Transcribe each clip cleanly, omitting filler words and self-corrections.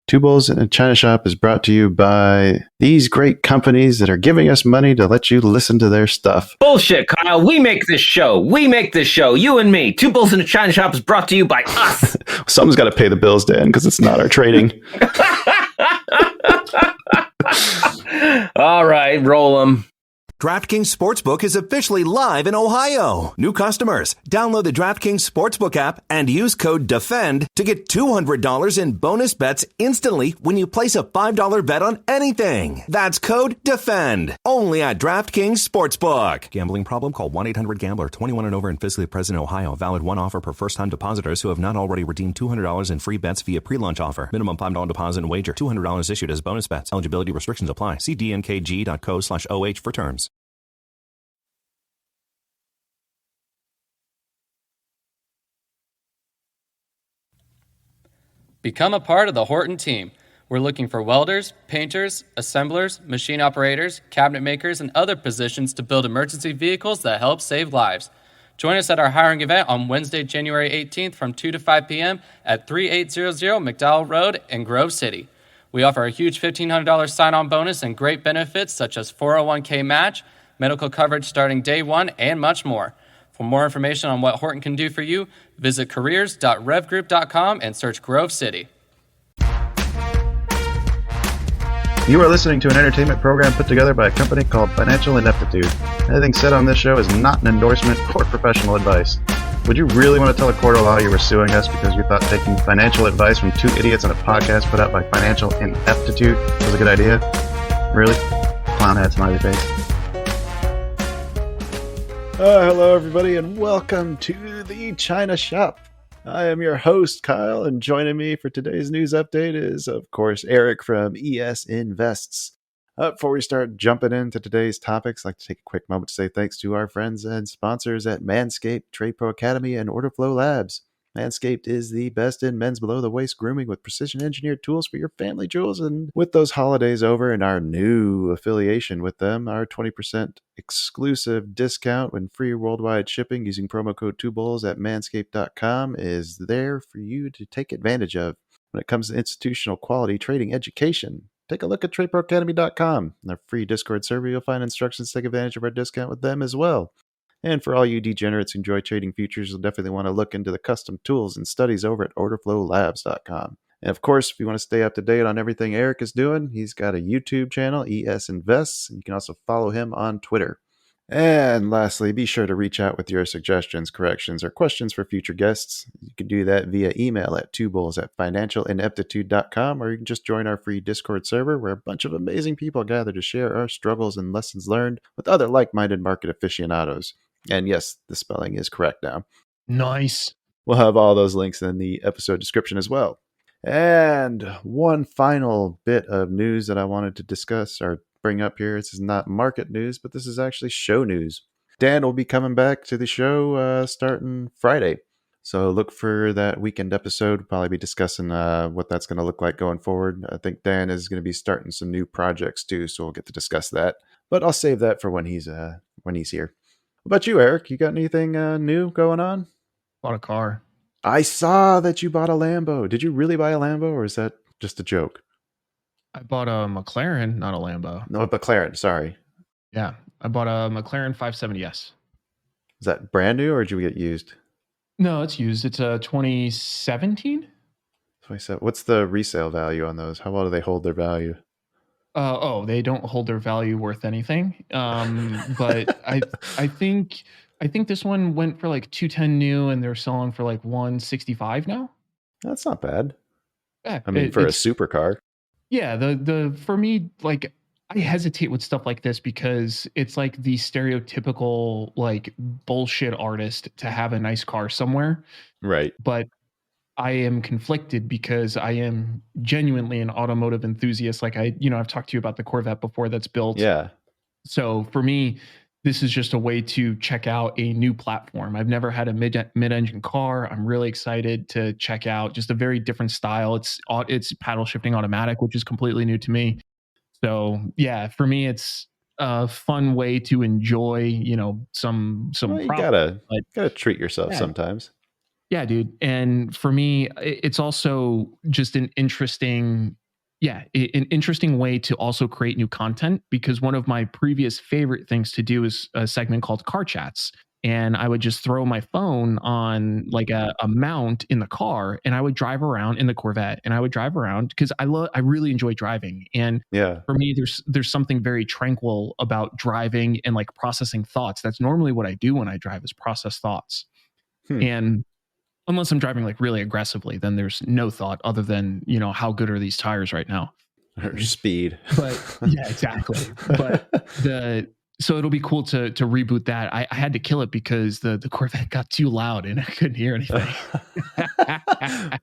Two Bulls in a China Shop is brought to you by these great companies that are giving us money to let you listen to their stuff. Bullshit, Kyle. We make this show. You and me. Two Bulls in a China Shop is brought to you by us. Someone's got to pay the bills, Dan, because it's not our trading. All right, roll them. DraftKings Sportsbook is officially live in Ohio. New customers, download the DraftKings Sportsbook app and use code DEFEND to get $200 in bonus bets instantly when you place a $5 bet on anything. That's code DEFEND, only at DraftKings Sportsbook. Gambling problem? Call 1-800-GAMBLER. 21 and over and physically present in Ohio. Valid one offer per first-time depositors who have not already redeemed $200 in free bets via pre-launch offer. Minimum $5 deposit and wager. $200 issued as bonus bets. Eligibility restrictions apply. See dnkg.co/OH for terms. Become a part of the Horton team. We're looking for welders, painters, assemblers, machine operators, cabinet makers, and other positions to build emergency vehicles that help save lives. Join us at our hiring event on Wednesday, January 18th from 2 to 5 p.m. at 3800 McDowell Road in Grove City. We offer a huge $1,500 sign-on bonus and great benefits such as 401k match, medical coverage starting day one, and much more. For more information on what Horton can do for you, visit careers.revgroup.com and search Grove City. You are listening to an entertainment program put together by a company called Financial Ineptitude. Anything said on this show is not an endorsement or professional advice. Would you really want to tell a court of law you were suing us because you thought taking financial advice from two idiots on a podcast put out by Financial Ineptitude was a good idea? Really? Clown hat smiley face. Hello, everybody, and welcome to the China Shop. I am your host, Kyle, and joining me for today's news update is, of course, Erik from ES Invests. Before we start jumping into today's topics, I'd like to take a quick moment to say thanks to our friends and sponsors at Manscaped, Trade Pro Academy, and Orderflow Labs. Manscaped is the best in men's below-the-waist grooming with precision-engineered tools for your family jewels. And with those holidays over and our new affiliation with them, our 20% exclusive discount and free worldwide shipping using promo code 2bulls at manscaped.com is there for you to take advantage of. When it comes to institutional quality trading education, take a look at tradeproacademy.com. In their free Discord server, you'll find instructions to take advantage of our discount with them as well. And for all you degenerates who enjoy trading futures, you'll definitely want to look into the custom tools and studies over at orderflowlabs.com. And of course, if you want to stay up to date on everything Erik is doing, he's got a YouTube channel, ES Invests, and you can also follow him on Twitter. And lastly, be sure to reach out with your suggestions, corrections, or questions for future guests. You can do that via email at twobulls@financialineptitude.com, or you can just join our free Discord server where a bunch of amazing people gather to share our struggles and lessons learned with other like-minded market aficionados. And yes, the spelling is correct now. Nice. We'll have all those links in the episode description as well. And one final bit of news that I wanted to discuss or bring up here. This is not market news, but this is actually show news. Dan will be coming back to the show starting Friday. So look for that weekend episode. We'll probably be discussing what that's going to look like going forward. I think Dan is going to be starting some new projects too, so we'll get to discuss that. But I'll save that for when he's here. What about you, Erik? You got anything new going on? Bought a car. I saw that you bought a Lambo. Did you really buy a Lambo, or is that just a joke? I bought a McLaren, not a Lambo. No, a McLaren. Sorry. Yeah, I bought a McLaren 570S. Is that brand new, or did you get used? No, it's used. It's a 2017. 27. What's the resale value on those? How well do they hold their value? They don't hold their value worth anything. But I think this one went for like 210 new, and they're selling for like 165 now. That's not bad. Yeah, I mean, for a supercar. Yeah, the for me, like, I hesitate with stuff like this because it's like the stereotypical like bullshit artist to have a nice car somewhere. Right. But I am conflicted because I am genuinely an automotive enthusiast. Like I've talked to you about the Corvette before that's built. Yeah. So for me, this is just a way to check out a new platform. I've never had a mid-engine car. I'm really excited to check out just a very different style. It's paddle shifting automatic, which is completely new to me. So yeah, for me, it's a fun way to enjoy, some. Well, you gotta treat yourself sometimes. Yeah, dude. And for me, it's also just an interesting, yeah, an interesting way to also create new content because one of my previous favorite things to do is a segment called Car Chats. And I would just throw my phone on like a mount in the car and I would drive around in the Corvette and I would drive around because I really enjoy driving. And Yeah. for me, there's something very tranquil about driving and like processing thoughts. That's normally what I do when I drive is process thoughts. Hmm. And unless I'm driving like really aggressively, then there's no thought other than, how good are these tires right now? Or speed. But yeah, exactly. But so it'll be cool to reboot that. I had to kill it because the Corvette got too loud and I couldn't hear anything.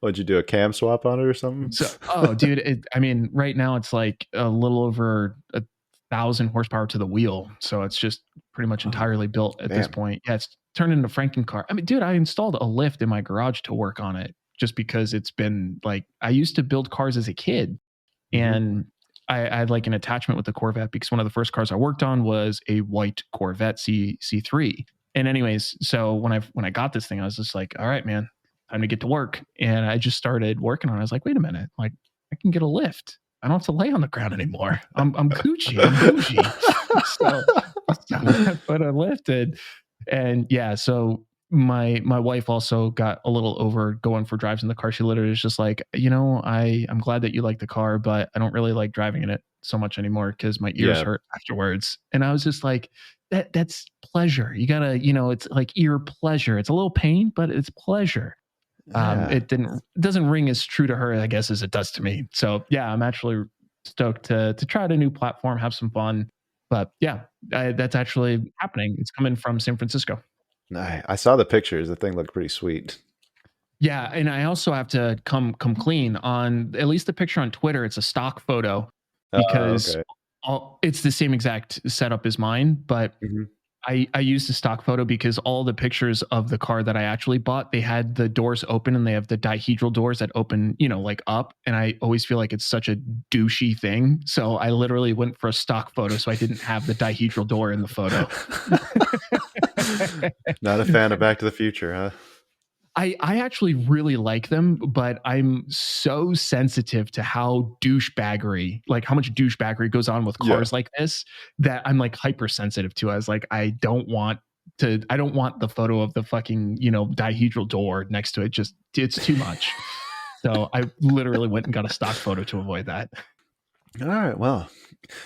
Would you do a cam swap on it or something? So, oh, dude, I mean, right now it's like a little over 1,000 horsepower to the wheel, so it's just pretty much entirely built at this Man. point. Yeah, it's turned into Frankencar. I mean, dude, I installed a lift in my garage to work on it just because it's been like I used to build cars as a kid, Mhm. and I had like an attachment with the Corvette because one of the first cars I worked on was a white Corvette C3. And anyways, so when I got this thing, I was just like, all right, man, time to get to work. And I just started working on it. I was like, wait a minute, like I can get a lift. I don't have to lay on the ground anymore. I'm Gucci. I'm bougie. so, so I put a lift in, and yeah, so my wife also got a little over going for drives in the car. She literally was just like, I'm glad that you like the car, but I don't really like driving in it so much anymore because my ears Yeah. hurt afterwards. And I was just like, that's pleasure. You gotta, it's like ear pleasure. It's a little pain, but it's pleasure. Yeah. It doesn't ring as true to her, I guess, as it does to me. So yeah, I'm actually stoked to try out a new platform, have some fun. But yeah, that's actually happening. It's coming from San Francisco. I saw the pictures. The thing looked pretty sweet. Yeah, and I also have to come clean on at least the picture on Twitter. It's a stock photo because Okay. it's the same exact setup as mine, but Mhm. I used a stock photo because all the pictures of the car that I actually bought, they had the doors open and they have the dihedral doors that open, like up. And I always feel like it's such a douchey thing. So I literally went for a stock photo so I didn't have the dihedral door in the photo. Not a fan of Back to the Future, huh? I actually really like them, but I'm so sensitive to how douchebaggery, like how much douchebaggery goes on with Yeah. cars like this, that I'm like hypersensitive to. I was like, I don't want the photo of the fucking, dihedral door next to it. Just, it's too much. So I literally went and got a stock photo to avoid that. All right. Well,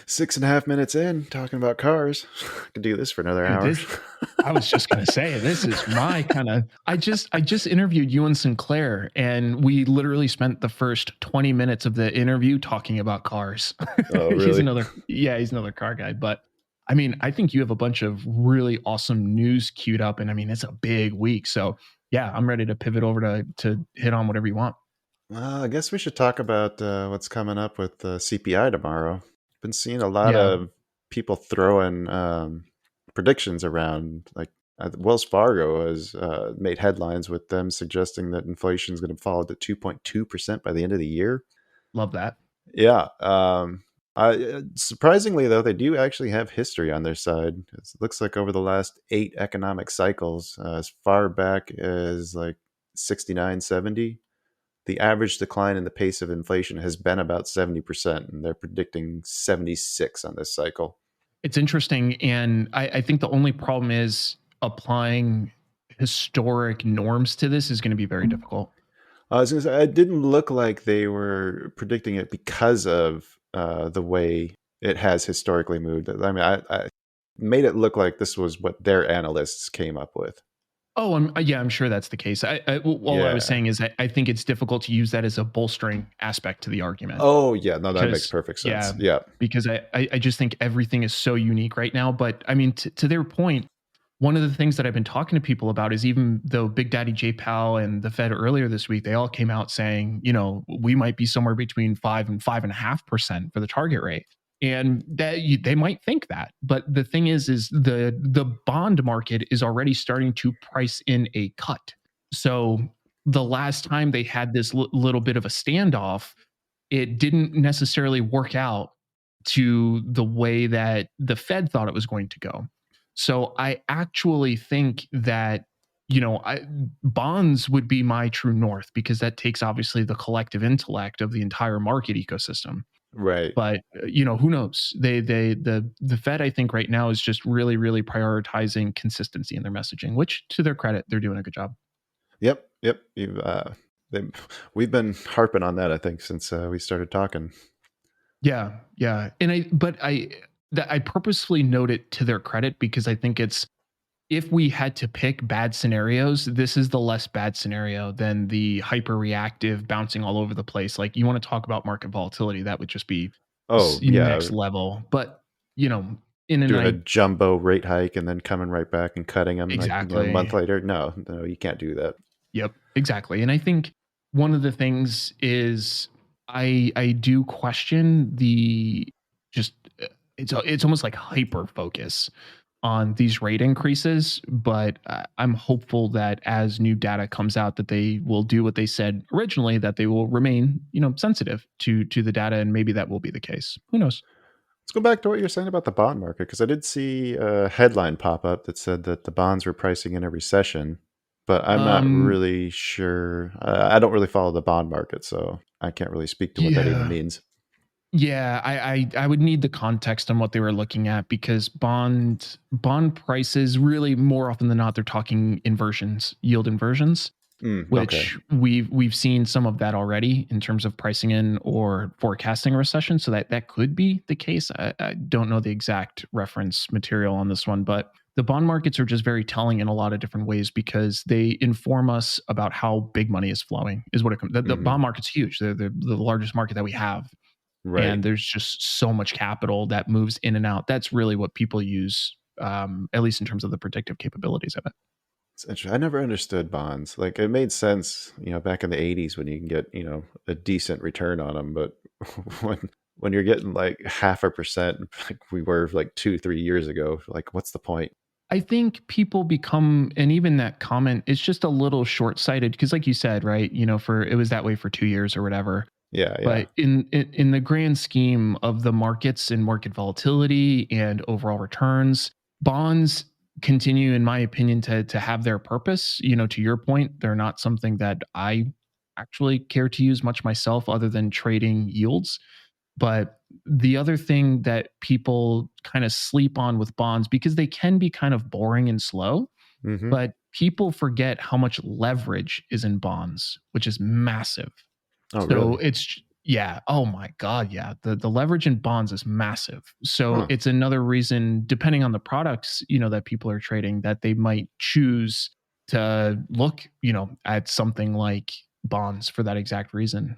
6.5 minutes in talking about cars. I could do this for another Dude, hour. I was just gonna say this is my kind of. I just interviewed Ewan Sinclair, and we literally spent the first 20 minutes of the interview talking about cars. Oh, he's really? another car guy, but I mean, I think you have a bunch of really awesome news queued up, and I mean, it's a big week, so yeah, I'm ready to pivot over to hit on whatever you want. I guess we should talk about what's coming up with CPI tomorrow. Been seeing a lot Yeah, of people throwing predictions around. Like Wells Fargo has made headlines with them suggesting that inflation is going to fall to 2.2% by the end of the year. love that. Yeah. Surprisingly, though, they do actually have history on their side. It looks like over the last 8 economic cycles, as far back as like 69, 70, the average decline in the pace of inflation has been about 70%, and they're predicting 76 on this cycle. It's interesting, and I think the only problem is applying historic norms to this is going to be very difficult. I was going to say, it didn't look like they were predicting it because of the way it has historically moved. I mean, I made it look like this was what their analysts came up with. Oh, yeah, I'm sure that's the case. All I was Yeah. saying is I think it's difficult to use that as a bolstering aspect to the argument Oh, yeah. No, that makes because, perfect yeah, sense. Yeah. because I just think everything is so unique right now. But I mean, to their point, one of the things that I've been talking to people about is even though Big Daddy J Powell and the Fed earlier this week, they all came out saying, we might be somewhere between 5% and 5.5% for the target rate. And that they might think that, but the thing is the bond market is already starting to price in a cut. So the last time they had this little bit of a standoff, it didn't necessarily work out to the way that the Fed thought it was going to go. So I actually think that bonds would be my true north, because that takes obviously the collective intellect of the entire market ecosystem. Right. But who knows? The Fed, I think, right now is just really, really prioritizing consistency in their messaging, which, to their credit, they're doing a good job. Yep. We've been harping on that, I think, since we started talking. Yeah, and I purposefully note it to their credit, because I think it's, if we had to pick bad scenarios, this is the less bad scenario than the hyper reactive bouncing all over the place. Like, you want to talk about market volatility, that would just be Oh yeah, next level. But in doing a jumbo rate hike and then coming right back and cutting them exactly a month later. No, you can't do that. Yep, exactly. And I think one of the things is, I do question the just it's almost like hyper focus on these rate increases, but I'm hopeful that as new data comes out, that they will do what they said originally, that they will remain sensitive to the data, and maybe that will be the case. Who knows? Let's go back to what you're saying about the bond market, because I did see a headline pop up that said that the bonds were pricing in a recession, but I'm not really sure. I don't really follow the bond market, so I can't really speak to what that even means. Yeah, I would need the context on what they were looking at, because bond prices, really, more often than not, they're talking inversions, yield inversions, which we've seen some of that already in terms of pricing in or forecasting a recession. So that could be the case. I don't know the exact reference material on this one, but the bond markets are just very telling in a lot of different ways, because they inform us about how big money is flowing. Is what it comes. The bond market's huge. They're the largest market that we have. Right. And there's just so much capital that moves in and out. That's really what people use, at least in terms of the predictive capabilities of it. It's interesting. I never understood bonds. Like, it made sense, back in the 80s when you can get, a decent return on them. But when you're getting like 0.5%, like we were like 2-3 years ago, like, what's the point? I think people become, and even that comment is just a little short-sighted, because like you said, right, it was that way for 2 years or whatever. Yeah. But in the grand scheme of the markets and market volatility and overall returns, bonds continue, in my opinion, to have their purpose. To your point, they're not something that I actually care to use much myself, other than trading yields. But the other thing that people kind of sleep on with bonds, because they can be kind of boring and slow, but people forget how much leverage is in bonds, which is massive. Oh, So really? oh my God, yeah. The leverage in bonds is massive. So it's another reason, depending on the products, that people are trading, that they might choose to look, at something like bonds for that exact reason.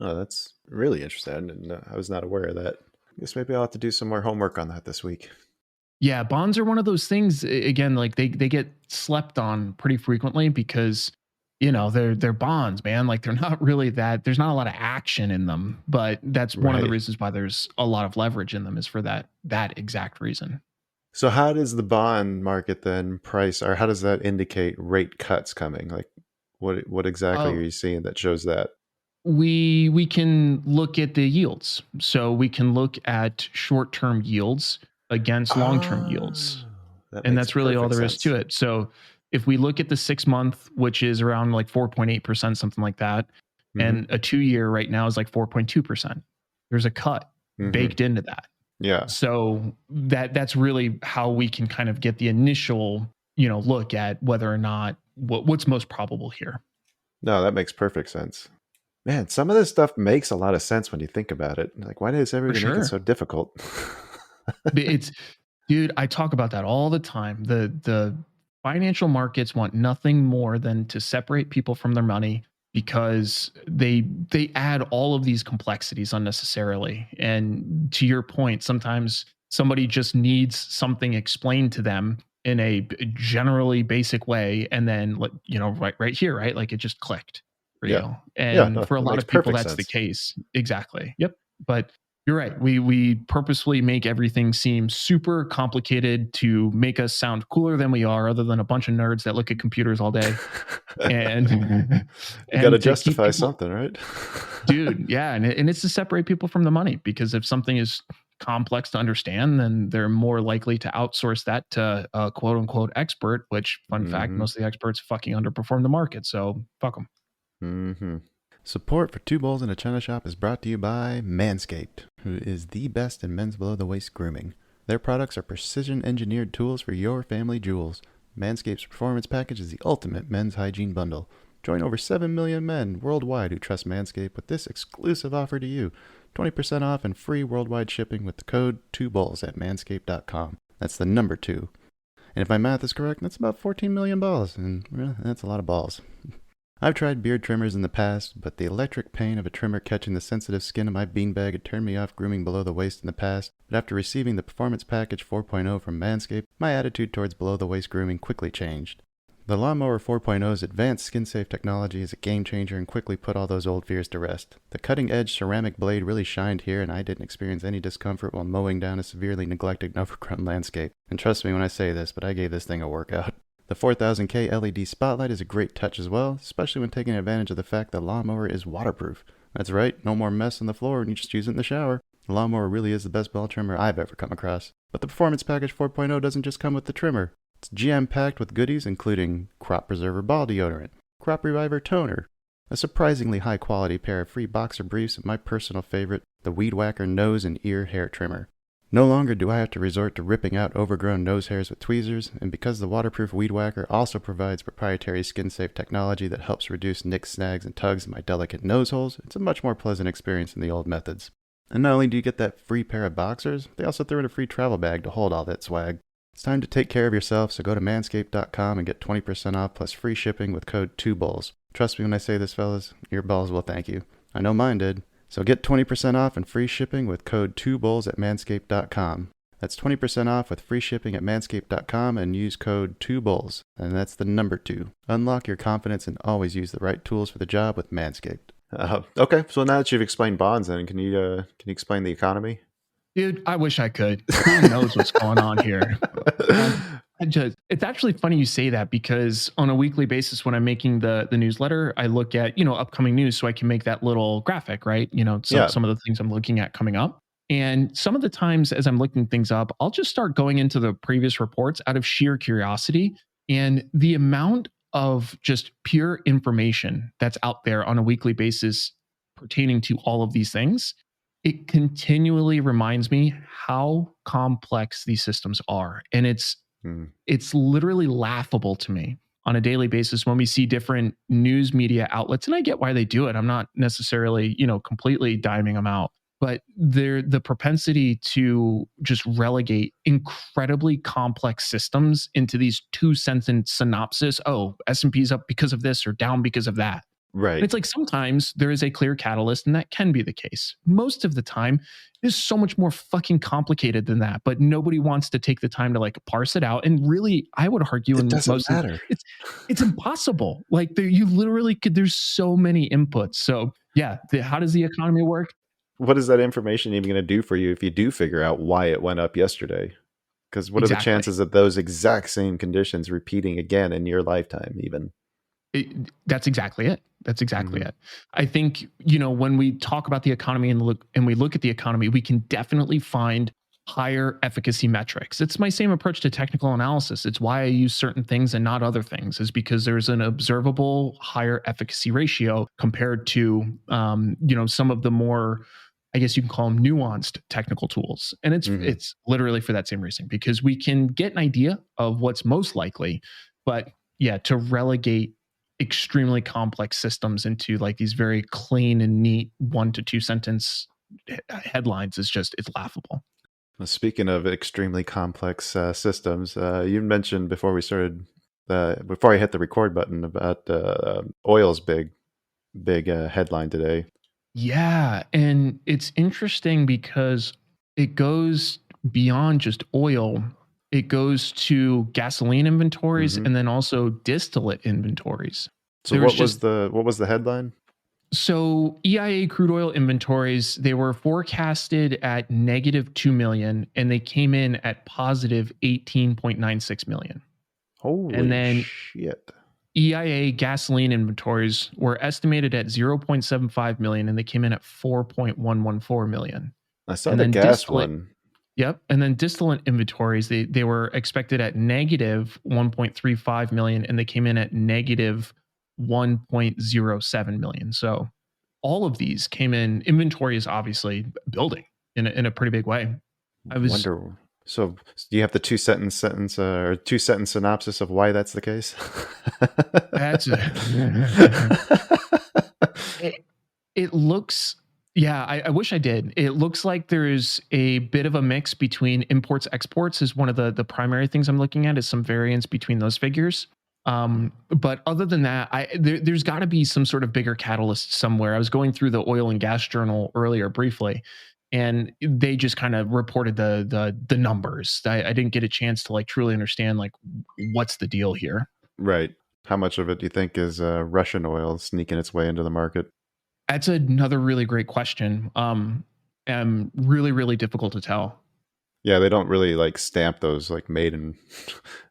Oh, that's really interesting. I was not aware of that. I guess maybe I'll have to do some more homework on that this week. Yeah, bonds are one of those things, again, like they get slept on pretty frequently, because they're bonds, man. Like, they're not really that, there's not a lot of action in them, but that's one of the reasons why there's a lot of leverage in them, is for that exact reason. So how does the bond market then price, or how does that indicate rate cuts coming? Like, what exactly are you seeing that shows that? We can look at the yields. So we can look at short-term yields against long-term yields. And that's really all there is to it. So if we look at the 6-month, which is around like 4.8%, something like that, and a 2-year right now is like 4.2%, there's a cut baked into that. Yeah. So that's really how we can kind of get the initial, look at whether or not what's most probable here. No, that makes perfect sense. Man, some of this stuff makes a lot of sense when you think about it. Like, why does everybody make it so difficult? Dude, I talk about that all the time. The financial markets want nothing more than to separate people from their money, because they add all of these complexities unnecessarily. And to your point, sometimes somebody just needs something explained to them in a generally basic way, and then right here, right, like it just clicked for you. And for a lot of people, that's the case. Exactly. Yep. But you're right. We purposefully make everything seem super complicated to make us sound cooler than we are, other than a bunch of nerds that look at computers all day. And you got to justify something, right? Dude, yeah. And it's to separate people from the money, because if something is complex to understand, then they're more likely to outsource that to a quote unquote expert, which, fun fact, most of the experts fucking underperform the market. So fuck them. Mm-hmm. Support for Two Bowls in a China Shop is brought to you by Manscaped, who is the best in men's below-the-waist grooming. Their products are precision-engineered tools for your family jewels. Manscaped's Performance Package is the ultimate men's hygiene bundle. Join over 7 million men worldwide who trust Manscaped with this exclusive offer to you. 20% off and free worldwide shipping with the code 2BOWLS at manscaped.com. That's the number 2. And if my math is correct, that's about 14 million balls, and that's a lot of balls. I've tried beard trimmers in the past, but the electric pain of a trimmer catching the sensitive skin of my beanbag had turned me off grooming below the waist in the past. But after receiving the Performance Package 4.0 from Manscaped, my attitude towards below the waist grooming quickly changed. The Lawnmower 4.0's advanced skin-safe technology is a game changer and quickly put all those old fears to rest. The cutting-edge ceramic blade really shined here, and I didn't experience any discomfort while mowing down a severely neglected and overgrown landscape. And trust me when I say this, but I gave this thing a workout. The 4000K LED spotlight is a great touch as well, especially when taking advantage of the fact that Lawnmower is waterproof. That's right, no more mess on the floor when you just use it in the shower. The Lawnmower really is the best ball trimmer I've ever come across. But the Performance Package 4.0 doesn't just come with the trimmer. It's jam-packed with goodies including Crop Preserver Ball Deodorant, Crop Reviver Toner, a surprisingly high-quality pair of free boxer briefs, and my personal favorite, the Weed Whacker Nose and Ear Hair Trimmer. No longer do I have to resort to ripping out overgrown nose hairs with tweezers, and because the waterproof Weed Whacker also provides proprietary skin-safe technology that helps reduce nicks, snags, and tugs in my delicate nose holes, it's a much more pleasant experience than the old methods. And not only do you get that free pair of boxers, they also throw in a free travel bag to hold all that swag. It's time to take care of yourself, so go to manscaped.com and get 20% off plus free shipping with code 2BOWLS. Trust me when I say this, fellas, your balls will thank you. I know mine did. So get 20% off and free shipping with code 2BOWLS at manscaped.com. That's 20% off with free shipping at manscaped.com and use code 2BOWLS. And that's the number 2. Unlock your confidence and always use the right tools for the job with Manscaped. Okay, so now that you've explained bonds, then can you explain the economy? Dude, I wish I could. Who knows what's going on here? It's actually funny you say that, because on a weekly basis when I'm making the newsletter, I look at, upcoming news so I can make that little graphic, right? Some of the things I'm looking at coming up. And some of the times as I'm looking things up, I'll just start going into the previous reports out of sheer curiosity. And the amount of just pure information that's out there on a weekly basis pertaining to all of these things, it continually reminds me how complex these systems are. And it's literally laughable to me on a daily basis when we see different news media outlets, and I get why they do it. I'm not necessarily, completely diming them out, but the propensity to just relegate incredibly complex systems into these 2-sentence synopsis. Oh, S&P's up because of this or down because of that. Right. And it's like sometimes there is a clear catalyst, and that can be the case. Most of the time, it's so much more fucking complicated than that. But nobody wants to take the time to parse it out. And really, I would argue, it doesn't matter. It's impossible. You literally could. There's so many inputs. So yeah, how does the economy work? What is that information even going to do for you if you do figure out why it went up yesterday? Because what are the chances of those exact same conditions repeating again in your lifetime even? That's exactly it. It. I think, when we talk about the economy and we look at the economy, we can definitely find higher efficacy metrics. It's my same approach to technical analysis. It's why I use certain things and not other things, is because there's an observable higher efficacy ratio compared to, some of the more, I guess you can call them nuanced technical tools. And it's literally for that same reason, because we can get an idea of what's most likely, but yeah, to relegate extremely complex systems into these very clean and neat 1 to 2 sentence headlines it's laughable. Well, speaking of extremely complex systems, you mentioned before we started, before I hit the record button, about oil's big headline today. Yeah, and it's interesting because it goes beyond just oil. It goes to gasoline inventories and then also distillate inventories. So what was the headline? So EIA crude oil inventories, they were forecasted at negative 2 million, and they came in at positive 18.96 million. Holy shit. EIA gasoline inventories were estimated at 0.75 million, and they came in at 4.114 million. I saw And the then gas distillate, one. yep. And then distillate inventories, they were expected at negative 1.35 million, and they came in at negative 1.07 million. So all of these came in. Inventory is obviously building in a pretty big way. I was Wonder. So, do you have the two sentence synopsis of why that's the case? that's it, it looks, yeah, I wish I did. It looks like there's a bit of a mix between imports, exports is one of the primary things I'm looking at, is some variance between those figures. But other than that, there's got to be some sort of bigger catalyst somewhere. I was going through the oil and gas journal earlier briefly, and they just kind of reported the numbers. I didn't get a chance to like truly understand like what's the deal here. Right. How much of it do you think is Russian oil sneaking its way into the market? That's another really great question. Really, really difficult to tell. Yeah, they don't really like stamp those like made in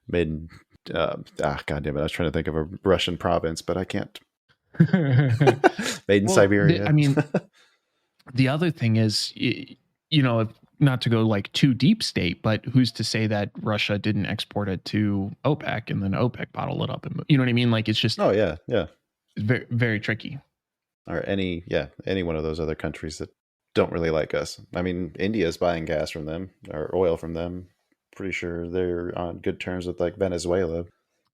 made in God damn it, I was trying to think of a Russian province, but I can't. Made in Well, Siberia. I mean, the other thing is, not to go like too deep state, but who's to say that Russia didn't export it to OPEC and then OPEC bottle it up? And you know what I mean? Like it's just Oh yeah, yeah. very, very tricky. Or any one of those other countries that don't really like us. I mean, India's buying gas from them or oil from them. Pretty sure they're on good terms with like Venezuela.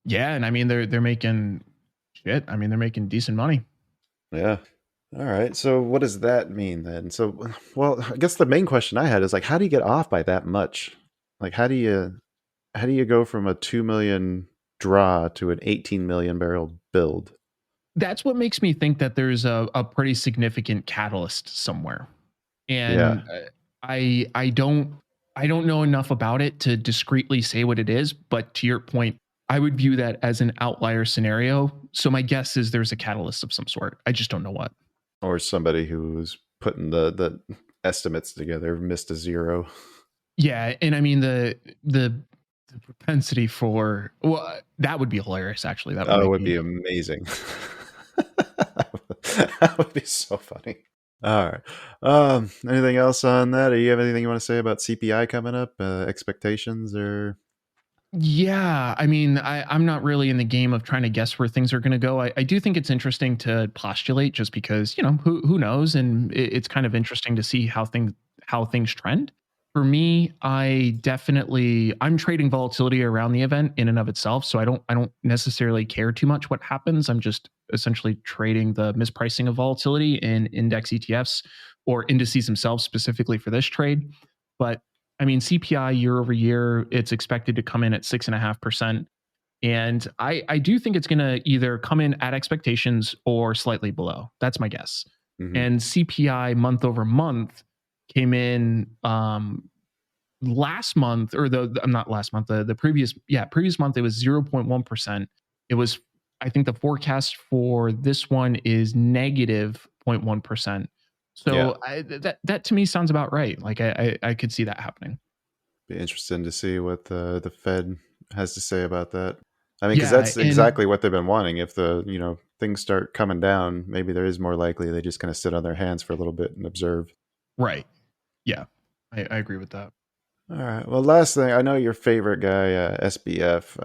Yeah, and I mean they're making shit. I mean they're making decent money. Yeah. All right. So what does that mean then? So, well, I guess the main question I had is like, how do you get off by that much? Like, how do you go from a 2 million draw to an 18 million barrel build? That's what makes me think that there's a pretty significant catalyst somewhere. Yeah. And I don't know enough about it to discreetly say what it is, but to your point, I would view that as an outlier scenario. So my guess is there's a catalyst of some sort. I just don't know what. Or somebody who's putting the estimates together missed a zero. Yeah, and I mean the propensity for, well, that would be hilarious actually. That would Oh, it make would me. be amazing. That would be so funny. All right. Anything else on that? Do you have anything you want to say about CPI coming up? Expectations or Yeah, I mean, I'm not really in the game of trying to guess where things are going to go. I do think it's interesting to postulate, just because who knows, and it's kind of interesting to see how things trend. For me, I'm trading volatility around the event in and of itself, so I don't necessarily care too much what happens. I'm just essentially trading the mispricing of volatility in index ETFs or indices themselves specifically for this trade. But I mean, CPI year over year, it's expected to come in at 6.5%. And I do think it's going to either come in at expectations or slightly below. That's my guess. Mhm. And CPI month over month came in last month, or I'm not last month, the previous month, it was 0.1%. It was, I think the forecast for this one is negative 0.1%. Yeah, So that to me sounds about right. Like I could see that happening. be interesting to see what the Fed has to say about that. I mean, because Yeah, that's and exactly what they've been wanting. If the things start coming down, maybe there is more likely they just kind of sit on their hands for a little bit and observe. right. Yeah, I agree with that. All right. Well, last thing, I know your favorite guy, SBF,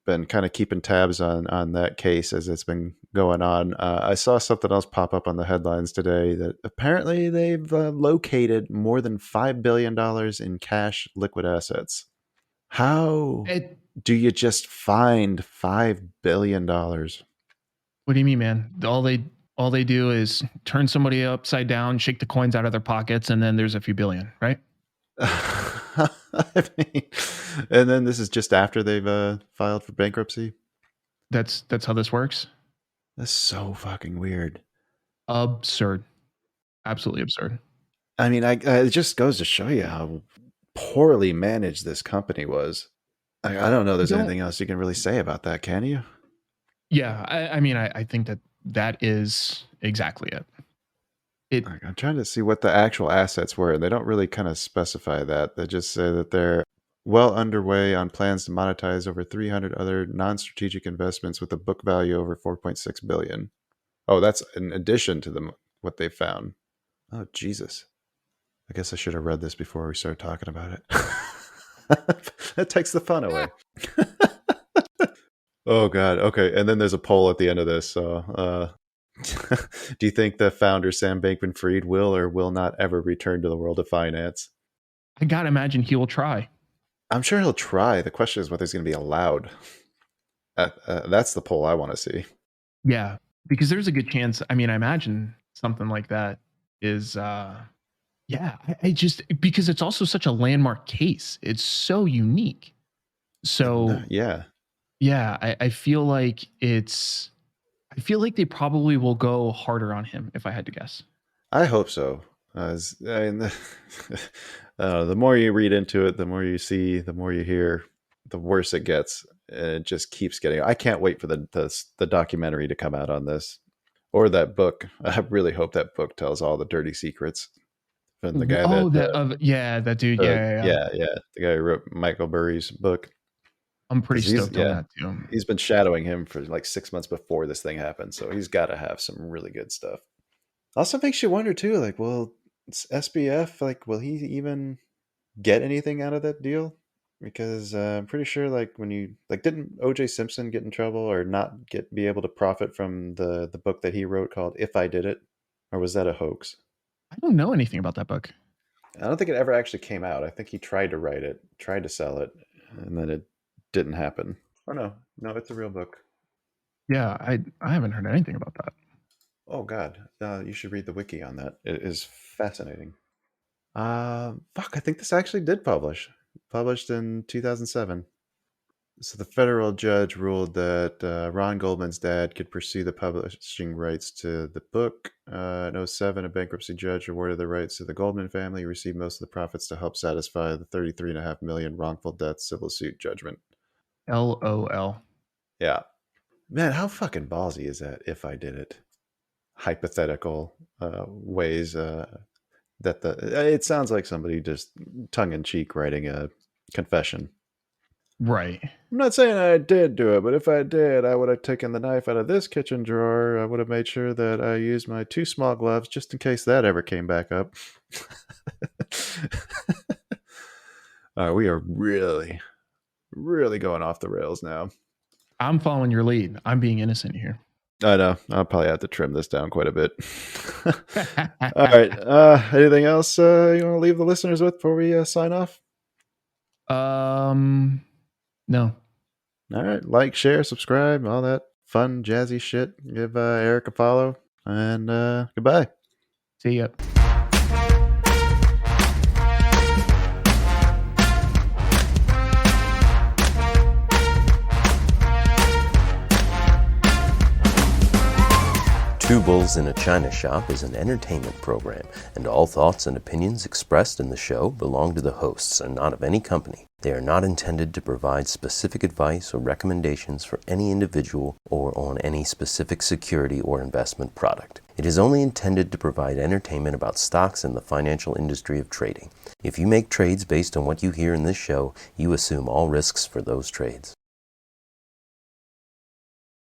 been kind of keeping tabs on that case as it's been going on. I saw something else pop up on the headlines today that apparently they've located more than $5 billion in cash liquid assets. How It, do you just find $5 billion? what do you mean, man? All they do is turn somebody upside down, shake the coins out of their pockets, and then there's a few billion, right? I mean, and then this is just after they've filed for bankruptcy. That's how this works. That's so fucking weird. Absurd, absolutely absurd. I mean, it just goes to show you how poorly managed this company was. I don't know. There's Don't. anything else you can really say about that, can you? Yeah, I mean, I think that is exactly it. It Like, I'm trying to see what the actual assets were. They don't really kind of specify that. They just say that they're well underway on plans to monetize over 300 other non-strategic investments with a book value over 4.6 billion. Oh, that's in addition to what they found. Oh, Jesus. I guess I should have read this before we started talking about it. That takes the fun away. Oh God. Okay. And then there's a poll at the end of this. So, do you think the founder Sam Bankman-Fried will or will not ever return to the world of finance? I gotta imagine he will try. I'm sure he'll try. The question is whether he's going to be allowed. That's the poll I want to see. Yeah, because there's a good chance. I mean, I imagine something like that is, yeah. I just because it's also such a landmark case. It's so unique. So Yeah. yeah, I feel like it's. I feel like they probably will go harder on him if I had to guess. I hope so. The more you read into it, the more you see, the more you hear, the worse it gets. It just keeps getting. I can't wait for the documentary to come out on this, or that book. I really hope that book tells all the dirty secrets from the guy that dude. Yeah. the guy who wrote Michael Burry's book. I'm pretty stoked on that too. He's been shadowing him for like 6 months before this thing happened, so he's got to have some really good stuff. Also makes you wonder too, like, well, it's SBF, like, will he even get anything out of that deal? Because I'm pretty sure, like, when you like, didn't O.J. Simpson get in trouble or not be able to profit from the book that he wrote called "If I Did It," or was that a hoax? I don't know anything about that book. I don't think it ever actually came out. I think he tried to write it, tried to sell it, and then it didn't happen. Oh no, it's a real book. Yeah, I haven't heard anything about that. Oh God, you should read the wiki on that. It is fascinating. Fuck, I think this actually did publish. Published in 2007. So the federal judge ruled that Ron Goldman's dad could pursue the publishing rights to the book. In 2007, a bankruptcy judge awarded the rights to the Goldman family, who received most of the profits to help satisfy the $33.5 million wrongful death civil suit judgment. LOL. Yeah. Man, how fucking ballsy is that? If I did it. Hypothetical ways that it sounds like somebody just tongue-in-cheek writing a confession. Right. I'm not saying I did do it, but if I did, I would have taken the knife out of this kitchen drawer. I would have made sure that I used my 2 small gloves just in case that ever came back up. We are really, really going off the rails now. I'm following your lead. I'm being innocent here. I know. I'll probably have to trim this down quite a bit. All right. Anything else you want to leave the listeners with before we sign off? No. All right. Like, share, subscribe, all that fun, jazzy shit. Give Erik a follow. And goodbye. See ya. Two Bulls in a China Shop is an entertainment program, and all thoughts and opinions expressed in the show belong to the hosts and not of any company. They are not intended to provide specific advice or recommendations for any individual or on any specific security or investment product. It is only intended to provide entertainment about stocks and the financial industry of trading. If you make trades based on what you hear in this show, you assume all risks for those trades.